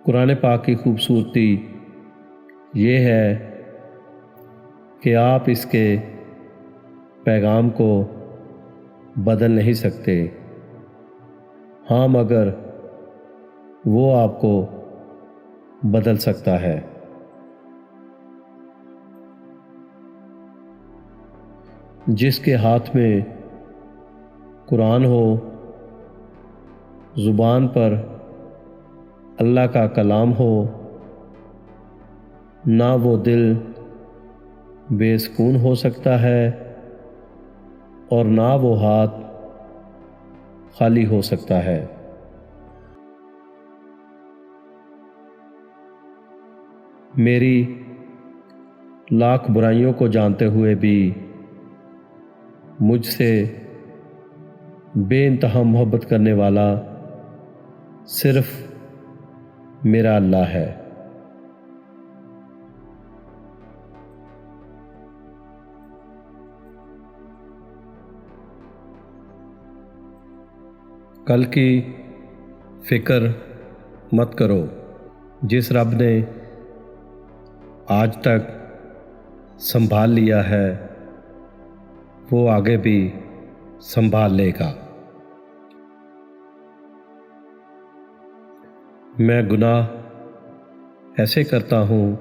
قرآن پاک کی خوبصورتی یہ ہے کہ آپ اس کے پیغام کو بدل نہیں سکتے، ہاں مگر وہ آپ کو بدل سکتا ہے۔ جس کے ہاتھ میں قرآن ہو، زبان پر اللہ کا کلام ہو، نہ وہ دل بے سکون ہو سکتا ہے اور نہ وہ ہاتھ خالی ہو سکتا ہے۔ میری لاکھ برائیوں کو جانتے ہوئے بھی مجھ سے بے انتہا محبت کرنے والا صرف میرا اللہ ہے۔ کل کی فکر مت کرو۔ جس رب نے آج تک سنبھال لیا ہے وہ آگے بھی سنبھال لے گا۔ میں گناہ ایسے کرتا ہوں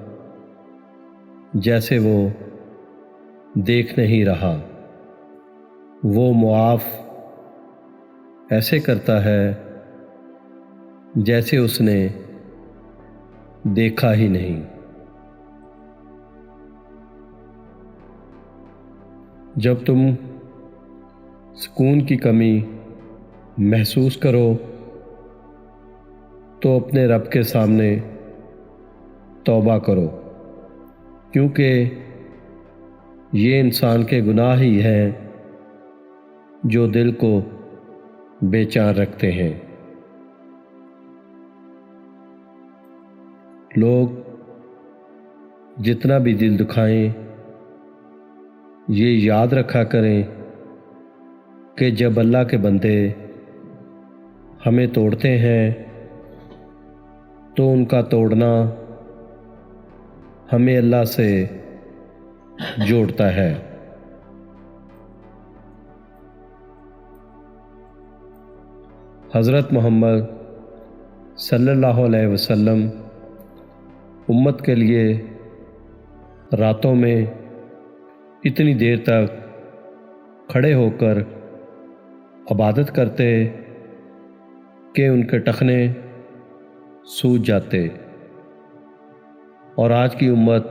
جیسے وہ دیکھ نہیں رہا، وہ معاف ایسے کرتا ہے جیسے اس نے دیکھا ہی نہیں۔ جب تم سکون کی کمی محسوس کرو تو اپنے رب کے سامنے توبہ کرو، کیونکہ یہ انسان کے گناہ ہی ہیں جو دل کو بے چین رکھتے ہیں۔ لوگ جتنا بھی دل دکھائیں، یہ یاد رکھا کریں کہ جب اللہ کے بندے ہمیں توڑتے ہیں تو ان کا توڑنا ہمیں اللہ سے جوڑتا ہے۔ حضرت محمد صلی اللہ علیہ وسلم امت کے لیے راتوں میں اتنی دیر تک کھڑے ہو کر عبادت کرتے کہ ان کے ٹخنے سوج جاتے، اور آج کی امت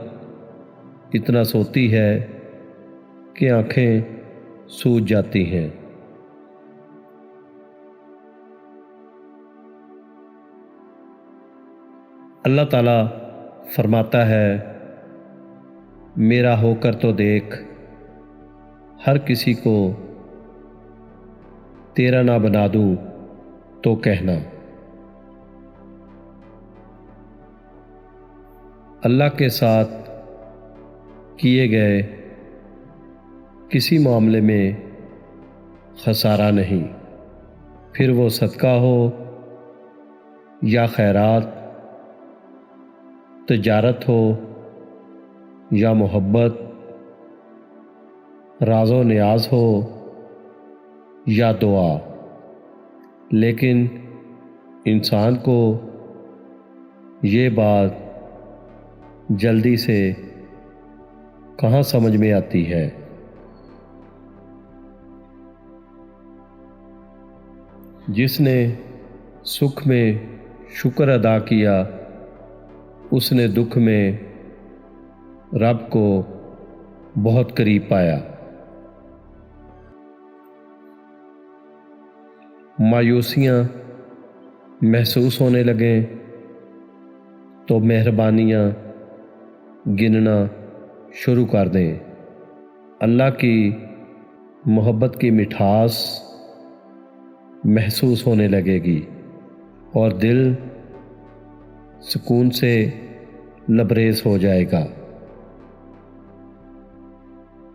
اتنا سوتی ہے کہ آنکھیں سوج جاتی ہیں۔ اللہ تعالیٰ فرماتا ہے، میرا ہو کر تو دیکھ، ہر کسی کو تیرا نہ بنا دوں تو کہنا۔ اللہ کے ساتھ کیے گئے کسی معاملے میں خسارہ نہیں، پھر وہ صدقہ ہو یا خیرات، تجارت ہو یا محبت، راز و نیاز ہو یا دعا، لیکن انسان کو یہ بات جلدی سے کہاں سمجھ میں آتی ہے۔ جس نے سکھ میں شکر ادا کیا اس نے دکھ میں رب کو بہت قریب پایا۔ مایوسیاں محسوس ہونے لگیں تو مہربانیاں گننا شروع کر دیں۔ اللہ کی محبت کی مٹھاس محسوس ہونے لگے گی اور دل سکون سے لبریز ہو جائے گا۔